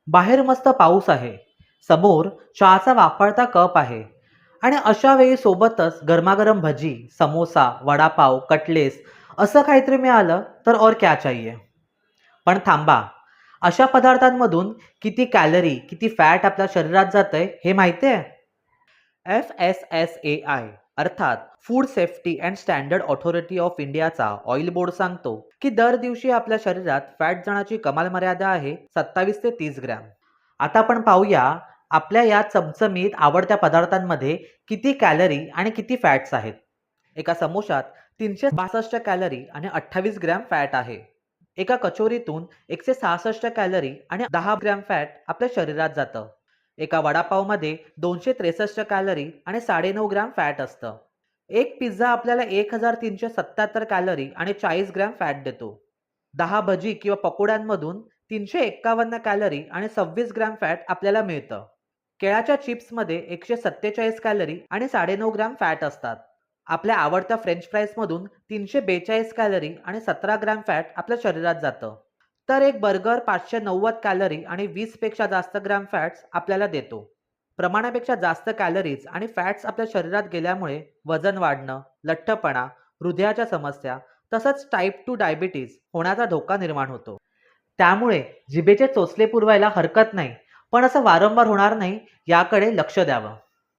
बाहेर मस्त पाऊस आहे. समोर चहाचा वाफाळता कप आहे आणि अशा वेळी सोबतच गरमागरम भजी, समोसा, वडापाव, कटलेस असं काहीतरी मिळालं तर और क्या चाहिए. पण थांबा, अशा पदार्थांमधून किती कॅलरी, किती फॅट आपल्या शरीरात जातंय हे माहिती आहे? FSSAI अर्थात food safety and standard authority of इंडियाचा ऑइल बोर्ड सांगतो की दर दिवशी आपल्या शरीरात फॅट जाण्याची कमाल मर्यादा आहे 27 ते 30 ग्रॅम. आता आपण पाहूया आपल्या या चमचमीत आवडत्या पदार्थांमध्ये किती कॅलरी आणि किती फॅट्स आहेत. एका समोशात 362 कॅलरी आणि 28 ग्रॅम फॅट आहे. एका कचोरीतून 166 कॅलरी आणि 10 ग्रॅम फॅट आपल्या शरीरात जातं. एका वडापावमध्ये 263 कॅलरी आणि 9.5 ग्रॅम फॅट असतं. एक पिझ्झा आपल्याला 1377 कॅलरी आणि 40 ग्रॅम फॅट देतो. 10 भजी किंवा पकोड्यांमधून 351 कॅलरी आणि 26 ग्रॅम फॅट आपल्याला मिळतं. केळ्याच्या चिप्समध्ये 147 कॅलरी आणि 9.5 ग्रॅम फॅट असतात. आपल्या आवडत्या फ्रेंच फ्राईजमधून 342 कॅलरी आणि 17 ग्रॅम फॅट आपल्या शरीरात जातं. तर एक बर्गर 590 कॅलरी आणि 20 पेक्षा जास्त ग्रॅम फॅट्स आपल्याला देतो. प्रमाणापेक्षा जास्त कॅलरीज आणि फॅट्स आपल्या शरीरात गेल्यामुळे वजन वाढणं, लठ्ठपणा, हृदयाच्या समस्या तसंच टाईप 2 डायबिटीज होण्याचा धोका निर्माण होतो. त्यामुळे जिभेचे चोचले पुरवायला हरकत नाही, पण असं वारंवार होणार नाही याकडे लक्ष द्यावं.